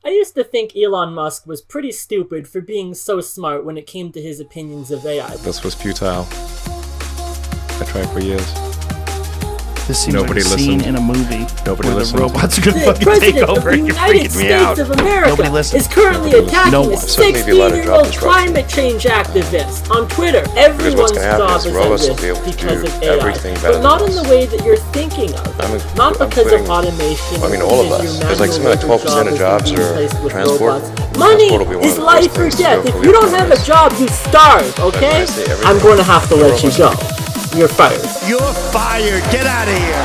I used to think Elon Musk was pretty stupid for being so smart when it came to his opinions of AI. This was futile. I tried for years. This seems like a scene in a movie Nobody where listened. the robots are going to The fucking take President of over the and you're United freaking me out. States of America Nobody listens. is currently attacking No a one. Certainly be allowed to drop 16-year-old disruption. climate change activist on Twitter. what's Everyone's gonna happen job is is robots at will be able risk to because do of AI, everything better but not than in the us. way that you're thinking of. Not because of automation. I mean, all of because us. your There's like manual something like 12% labor of job jobs is being are replaced with transport. robots. Money Transport will be one is of the life first or things to death. go If for you the don't have a economies. job, you starve, okay? I say everything. I'm going to have to The let you robots go. You're fired. You're fired. Get out of here.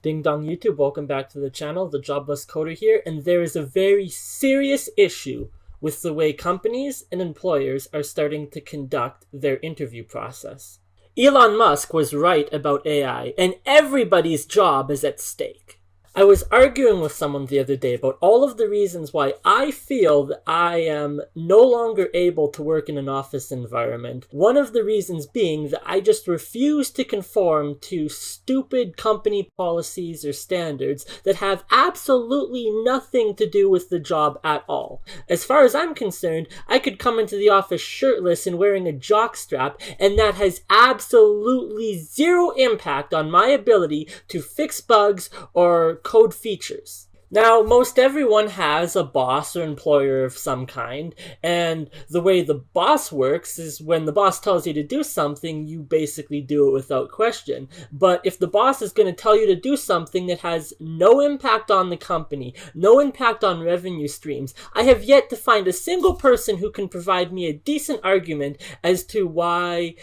Ding dong YouTube, welcome back to the channel, the Jobless Coder here, and there is a very serious issue with the way companies and employers are starting to conduct their interview process. Elon Musk was right about AI, and everybody's job is at stake. I was arguing with someone the other day about all of the reasons why I feel that I am no longer able to work in an office environment. One of the reasons being that I just refuse to conform to stupid company policies or standards that have absolutely nothing to do with the job at all. As far as I'm concerned, I could come into the office shirtless and wearing a jockstrap, and that has absolutely zero impact on my ability to fix bugs or code features. Now, most everyone has a boss or employer of some kind, and the way the boss works is when the boss tells you to do something, you basically do it without question. But if the boss is going to tell you to do something that has no impact on the company, no impact on revenue streams, I have yet to find a single person who can provide me a decent argument as to why,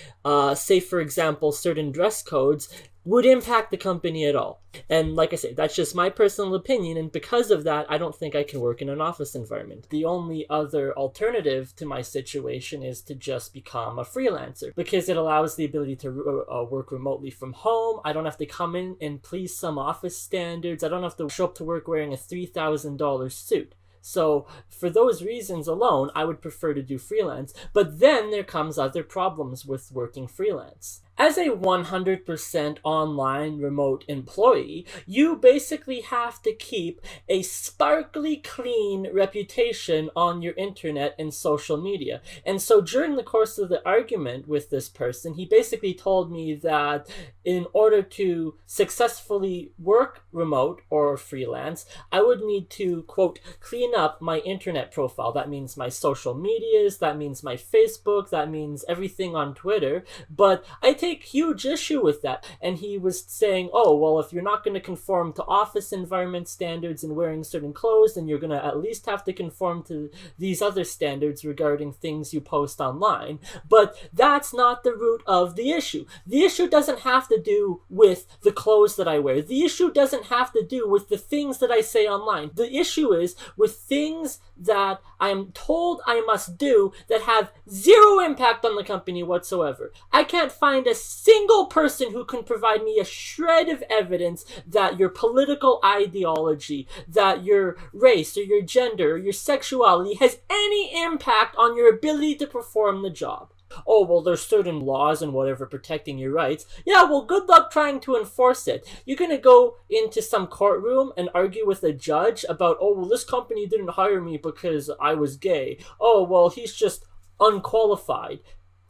say for example, certain dress codes would impact the company at all. And like I say, that's just my personal opinion, and because of that, I don't think I can work in an office environment. The only other alternative to my situation is to just become a freelancer, because it allows the ability to work remotely from home. I don't have to come in and please some office standards. I don't have to show up to work wearing a $3,000 suit. So for those reasons alone, I would prefer to do freelance. But then there comes other problems with working freelance. As a 100% online remote employee, you basically have to keep a sparkly clean reputation on your internet and social media. And so during the course of the argument with this person, he basically told me that in order to successfully work remote or freelance, I would need to, quote, clean up my internet profile. That means my social medias, that means my Facebook, that means everything on Twitter. But I take huge issue with that. And he was saying, oh, well, if you're not going to conform to office environment standards and wearing certain clothes, then you're going to at least have to conform to these other standards regarding things you post online. But that's not the root of the issue. The issue doesn't have to do with the clothes that I wear. The issue doesn't have to do with the things that I say online. The issue is with things that I'm told I must do that have zero impact on the company whatsoever. I can't find a single person who can provide me a shred of evidence that your political ideology, that your race or your gender or your sexuality has any impact on your ability to perform the job. Oh, well, there's certain laws and whatever protecting your rights. Yeah, well, good luck trying to enforce it. You're going to go into some courtroom and argue with a judge about, oh, well, this company didn't hire me because I was gay. Oh, well, he's just unqualified.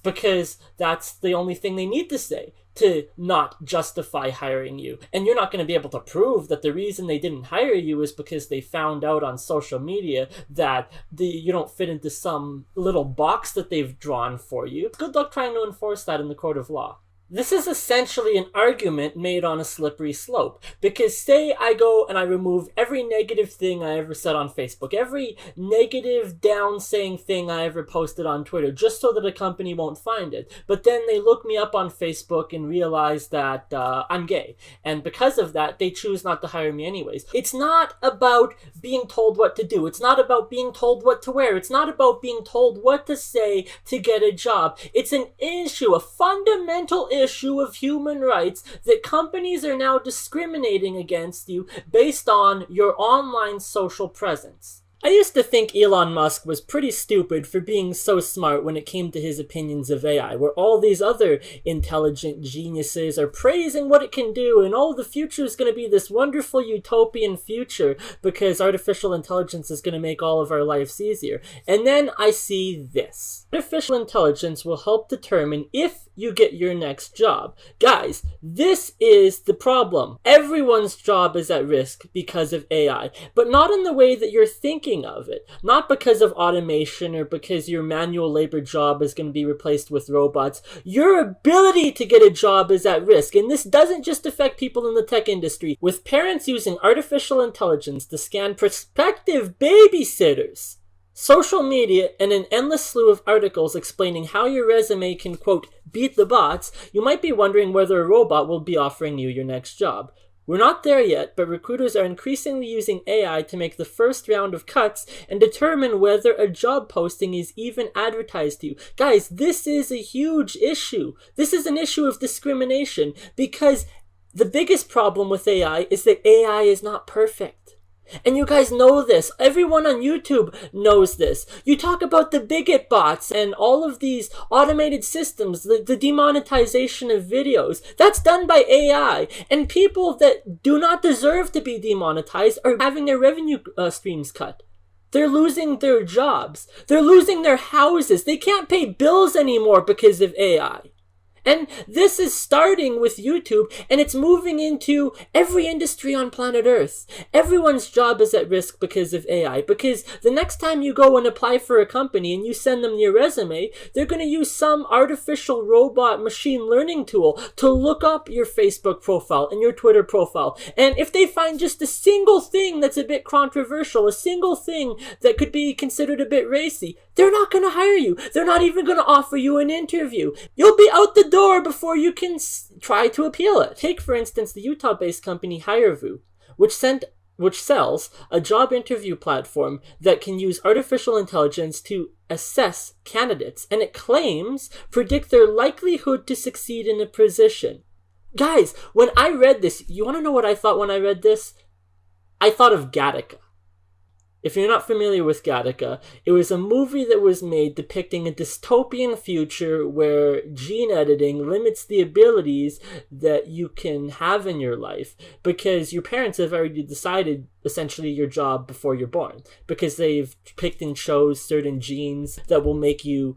Because that's the only thing they need to say to not justify hiring you. And you're not going to be able to prove that the reason they didn't hire you is because they found out on social media that you don't fit into some little box that they've drawn for you. Good luck trying to enforce that in the court of law. This is essentially an argument made on a slippery slope, because say I go and I remove every negative thing I ever said on Facebook, every negative down-saying thing I ever posted on Twitter, just so that a company won't find it. But then they look me up on Facebook and realize that I'm gay, and because of that, they choose not to hire me anyways. It's not about being told what to do. It's not about being told what to wear. It's not about being told what to say to get a job. It's an issue, a fundamental issue of human rights that companies are now discriminating against you based on your online social presence. I used to think Elon Musk was pretty stupid for being so smart when it came to his opinions of AI, where all these other intelligent geniuses are praising what it can do, and the future is going to be this wonderful utopian future because artificial intelligence is going to make all of our lives easier. And then I see this. Artificial intelligence will help determine if you get your next job. Guys, this is the problem. Everyone's job is at risk because of AI, but not in the way that you're thinking of it. Not because of automation or because your manual labor job is going to be replaced with robots. Your ability to get a job is at risk, and this doesn't just affect people in the tech industry. With parents using artificial intelligence to scan prospective babysitters, social media, and an endless slew of articles explaining how your resume can, quote, beat the bots, you might be wondering whether a robot will be offering you your next job. We're not there yet, but recruiters are increasingly using AI to make the first round of cuts and determine whether a job posting is even advertised to you. Guys, this is a huge issue. This is an issue of discrimination because the biggest problem with AI is that AI is not perfect. And you guys know this. Everyone on YouTube knows this. You talk about the bigot bots and all of these automated systems, the demonetization of videos. That's done by AI. And people that do not deserve to be demonetized are having their revenue streams cut. They're losing their jobs. They're losing their houses. They can't pay bills anymore because of AI. And this is starting with YouTube, and it's moving into every industry on planet Earth. Everyone's job is at risk because of AI, because the next time you go and apply for a company and you send them your resume, they're going to use some artificial robot machine learning tool to look up your Facebook profile and your Twitter profile. And if they find just a single thing that's a bit controversial, a single thing that could be considered a bit racy, they're not going to hire you. They're not even going to offer you an interview. You'll be out the door before you can try to appeal it. Take, for instance, the Utah-based company HireVue, which sells a job interview platform that can use artificial intelligence to assess candidates, and it claims predict their likelihood to succeed in a position. Guys, when I read this, you want to know what I thought when I read this? I thought of Gattaca. If you're not familiar with Gattaca, it was a movie that was made depicting a dystopian future where gene editing limits the abilities that you can have in your life because your parents have already decided essentially your job before you're born because they've picked and chose certain genes that will make you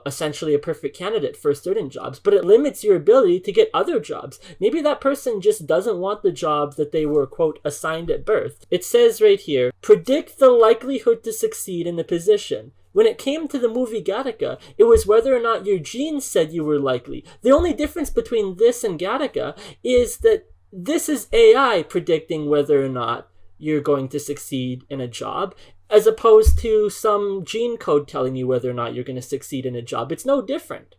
essentially a perfect candidate for certain jobs, but it limits your ability to get other jobs. Maybe that person just doesn't want the job that they were, quote, assigned at birth. It says right here, predict the likelihood to succeed in the position. When it came to the movie Gattaca, it was whether or not your genes said you were likely. The only difference between this and Gattaca is that this is AI predicting whether or not you're going to succeed in a job, as opposed to some gene code telling you whether or not you're going to succeed in a job. It's no different.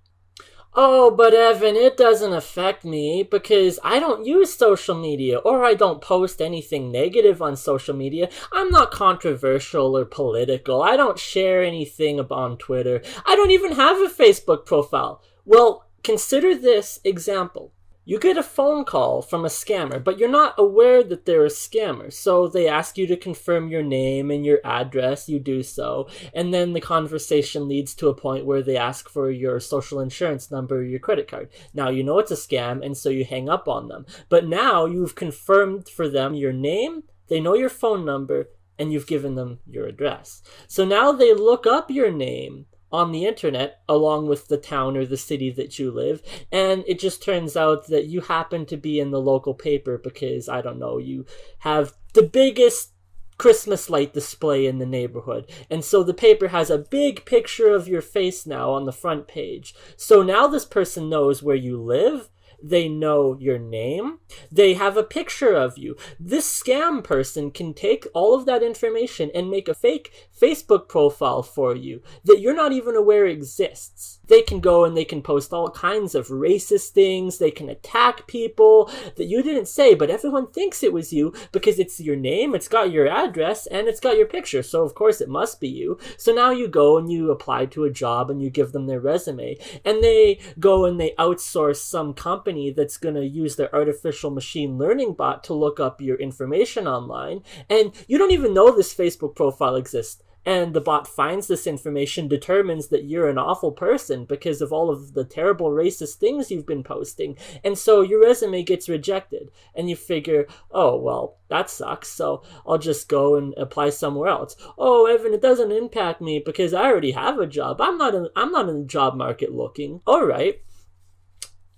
Oh, but Evan, it doesn't affect me because I don't use social media or I don't post anything negative on social media. I'm not controversial or political. I don't share anything on Twitter. I don't even have a Facebook profile. Well, consider this example. You get a phone call from a scammer, but you're not aware that they're a scammer. So they ask you to confirm your name and your address. You do so. And then the conversation leads to a point where they ask for your social insurance number or your credit card. Now you know it's a scam, and so you hang up on them. But now you've confirmed for them your name, they know your phone number, and you've given them your address. So now they look up your name on the internet along with the town or the city that you live, and it just turns out that you happen to be in the local paper because, I don't know, you have the biggest Christmas light display in the neighborhood, and so the paper has a big picture of your face now on the front page. So now this person knows where you live, they know your name, they have a picture of you. This scam person can take all of that information and make a fake Facebook profile for you that you're not even aware exists. They can go and they can post all kinds of racist things, they can attack people that you didn't say, but everyone thinks it was you because it's your name, it's got your address, and it's got your picture, so of course it must be you. So now you go and you apply to a job and you give them their resume, and they go and they outsource some company company that's going to use their artificial machine learning bot to look up your information online, and you don't even know this Facebook profile exists. And the bot finds this information, determines that you're an awful person because of all of the terrible racist things you've been posting. And so your resume gets rejected. And you figure, oh, well, that sucks. So I'll just go and apply somewhere else. Oh, Evan, it doesn't impact me because I already have a job. I'm not in the job market looking. All right.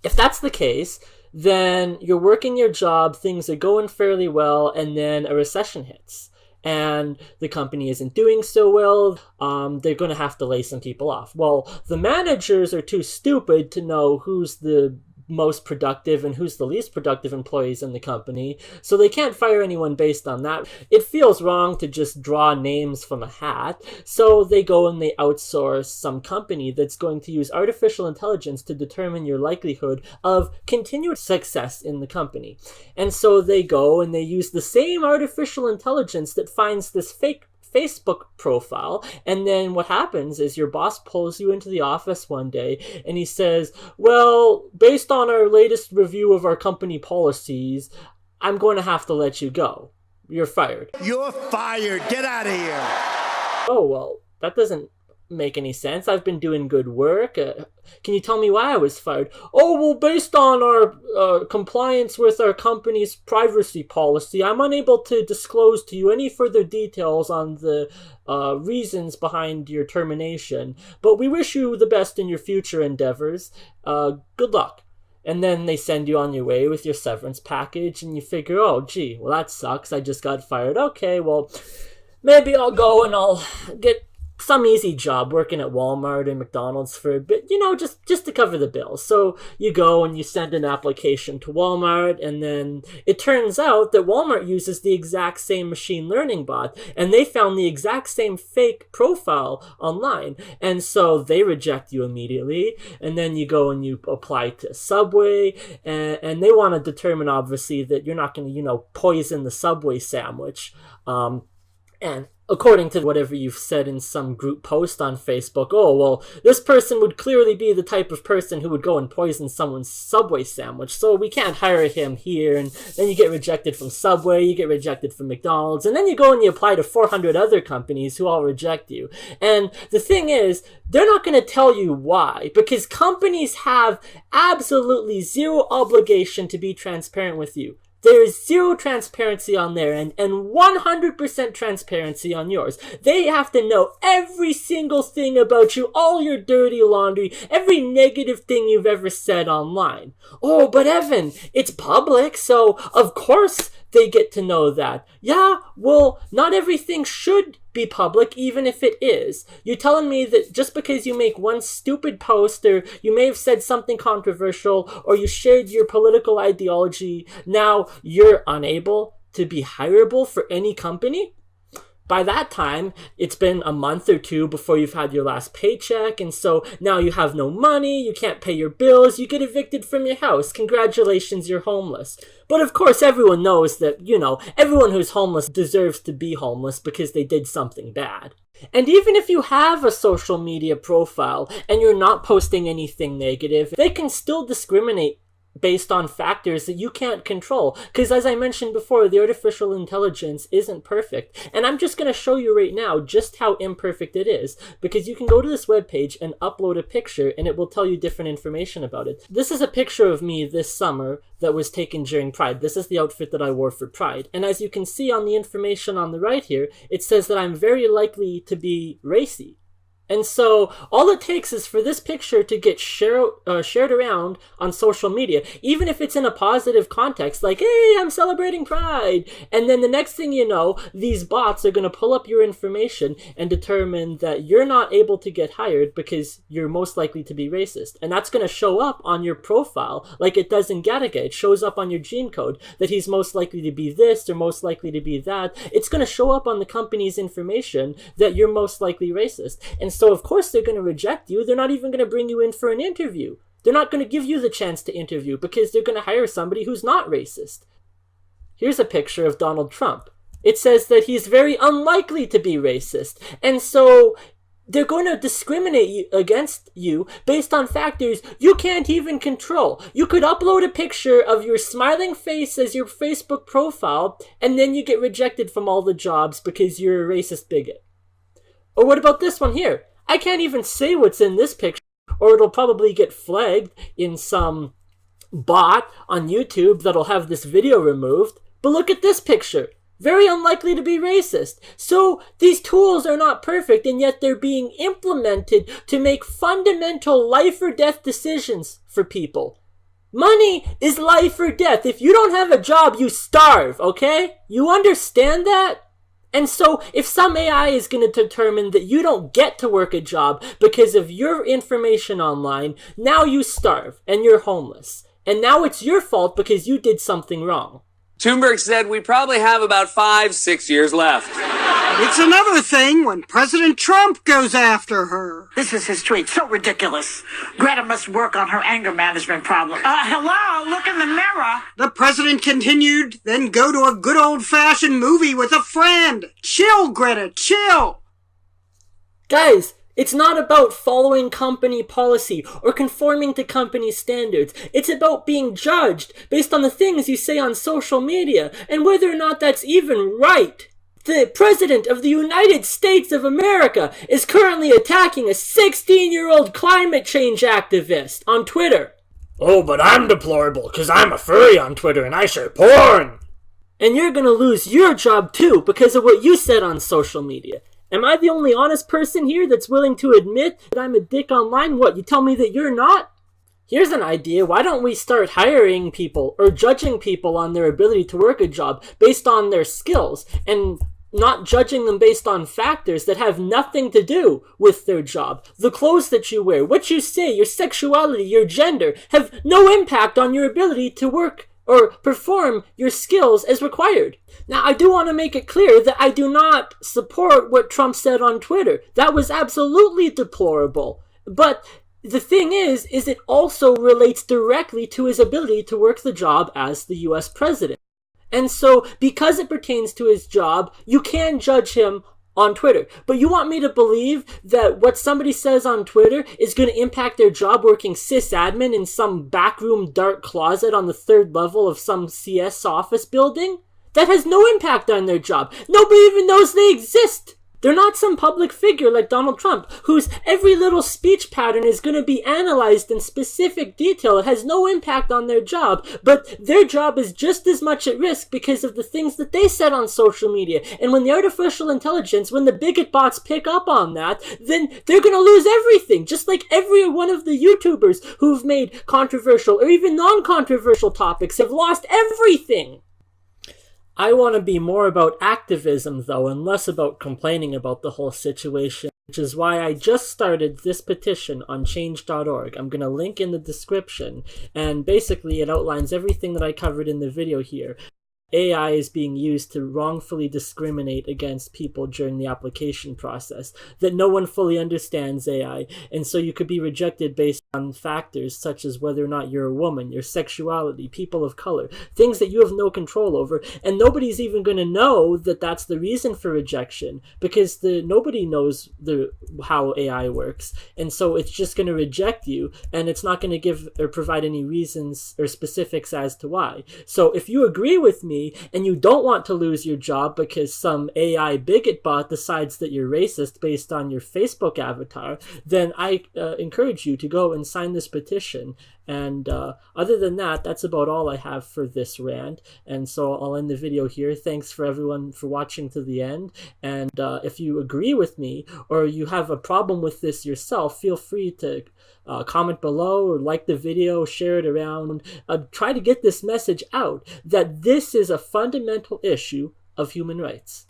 If that's the case, then you're working your job, things are going fairly well, and then a recession hits. And the company isn't doing so well, they're going to have to lay some people off. Well, the managers are too stupid to know who's the most productive and who's the least productive employees in the company, so they can't fire anyone based on that. It feels wrong to just draw names from a hat, so they go and they outsource some company that's going to use artificial intelligence to determine your likelihood of continued success in the company. And so they go and they use the same artificial intelligence that finds this fake Facebook profile, and then what happens is your boss pulls you into the office one day and he says, well, based on our latest review of our company policies, I'm going to have to let you go. You're fired. You're fired. Get out of here. Oh, well, that doesn't make any sense. I've been doing good work. Can you tell me why I was fired? Oh, well, based on our compliance with our company's privacy policy, I'm unable to disclose to you any further details on the reasons behind your termination, but we wish you the best in your future endeavors. Good luck. And then they send you on your way with your severance package, and you figure, oh, gee, well, that sucks. I just got fired. Okay, well, maybe I'll go and I'll get some easy job working at Walmart and McDonald's for a bit, just to cover the bills. So you go and you send an application to Walmart, and then it turns out that Walmart uses the exact same machine learning bot, and they found the exact same fake profile online, and so they reject you immediately. And then you go and you apply to Subway, and they want to determine, obviously, that you're not going to, poison the Subway sandwich. And according to whatever you've said in some group post on Facebook, oh, well, this person would clearly be the type of person who would go and poison someone's Subway sandwich, so we can't hire him here. And then you get rejected from Subway, you get rejected from McDonald's, and then you go and you apply to 400 other companies who all reject you. And the thing is, they're not going to tell you why, because companies have absolutely zero obligation to be transparent with you. There is zero transparency on there and 100% transparency on yours. They have to know every single thing about you, all your dirty laundry, every negative thing you've ever said online. Oh, but Evan, it's public, so of course they get to know that. Yeah, well, not everything should be public, even if it is. You're telling me that just because you make one stupid post, or you may have said something controversial, or you shared your political ideology, now you're unable to be hireable for any company? By that time, it's been a month or two before you've had your last paycheck, and so now you have no money, you can't pay your bills, you get evicted from your house. Congratulations, you're homeless. But of course, everyone knows that, everyone who's homeless deserves to be homeless because they did something bad. And even if you have a social media profile and you're not posting anything negative, they can still discriminate based on factors that you can't control. Because as I mentioned before, the artificial intelligence isn't perfect. And I'm just going to show you right now just how imperfect it is. Because you can go to this webpage and upload a picture and it will tell you different information about it. This is a picture of me this summer that was taken during Pride. This is the outfit that I wore for Pride. And as you can see on the information on the right here, it says that I'm very likely to be racy. And so all it takes is for this picture to get shared around on social media, even if it's in a positive context, like, hey, I'm celebrating Pride. And then the next thing you know, these bots are going to pull up your information and determine that you're not able to get hired because you're most likely to be racist. And that's going to show up on your profile like it does in Gattaca. It shows up on your gene code that he's most likely to be this or most likely to be that. It's going to show up on the company's information that you're most likely racist. And so, of course, they're going to reject you. They're not even going to bring you in for an interview. They're not going to give you the chance to interview because they're going to hire somebody who's not racist. Here's a picture of Donald Trump. It says that he's very unlikely to be racist. And so they're going to discriminate against you based on factors you can't even control. You could upload a picture of your smiling face as your Facebook profile, and then you get rejected from all the jobs because you're a racist bigot. Or what about this one here? I can't even say what's in this picture, or it'll probably get flagged in some bot on YouTube that'll have this video removed. But look at this picture. Very unlikely to be racist. So these tools are not perfect, and yet they're being implemented to make fundamental life or death decisions for people. Money is life or death. If you don't have a job, you starve, okay? You understand that? And so if some AI is going to determine that you don't get to work a job because of your information online, now you starve and you're homeless. And now it's your fault because you did something wrong. Thunberg said we probably have about 5-6 years left. It's another thing when President Trump goes after her. This is his tweet. So ridiculous. Greta must work on her anger management problem. Hello? Look in the mirror. The president continued, then go to a good old-fashioned movie with a friend. Chill, Greta, chill. Guys, it's not about following company policy or conforming to company standards. It's about being judged based on the things you say on social media and whether or not that's even right. The President of the United States of America is currently attacking a 16-year-old climate change activist on Twitter. Oh, but I'm deplorable because I'm a furry on Twitter and I share porn. And you're gonna lose your job too because of what you said on social media. Am I the only honest person here that's willing to admit that I'm a dick online? What, you tell me that you're not? Here's an idea. Why don't we start hiring people or judging people on their ability to work a job based on their skills and not judging them based on factors that have nothing to do with their job? The clothes that you wear, what you say, your sexuality, your gender have no impact on your ability to work or perform your skills as required. Now, I do want to make it clear that I do not support what Trump said on Twitter. That was absolutely deplorable. But the thing is it also relates directly to his ability to work the job as the US president. And so, because it pertains to his job, you can judge him on Twitter. But you want me to believe that what somebody says on Twitter is going to impact their job working sysadmin in some backroom dark closet on the 3rd level of some CS office building? That has no impact on their job. Nobody even knows they exist. They're not some public figure like Donald Trump, whose every little speech pattern is going to be analyzed in specific detail. It has no impact on their job, but their job is just as much at risk because of the things that they said on social media. And when the artificial intelligence, when the bigot bots pick up on that, then they're going to lose everything, just like every one of the YouTubers who've made controversial or even non-controversial topics have lost everything. I want to be more about activism, though, and less about complaining about the whole situation, which is why I just started this petition on change.org. I'm going to link in the description, and basically it outlines everything that I covered in the video here. AI is being used to wrongfully discriminate against people during the application process, that no one fully understands AI, and so you could be rejected based on factors such as whether or not you're a woman, your sexuality, people of color, things that you have no control over, and nobody's even going to know that that's the reason for rejection, because nobody knows how AI works, and so it's just going to reject you, and it's not going to give or provide any reasons or specifics as to why. So if you agree with me, and you don't want to lose your job because some AI bigot bot decides that you're racist based on your Facebook avatar, then I encourage you to go and sign this petition. And other than that, that's about all I have for this rant. And so I'll end the video here. Thanks for everyone for watching to the end. And if you agree with me or you have a problem with this yourself, feel free to comment below or like the video, share it around. Try to get this message out that this is a fundamental issue of human rights.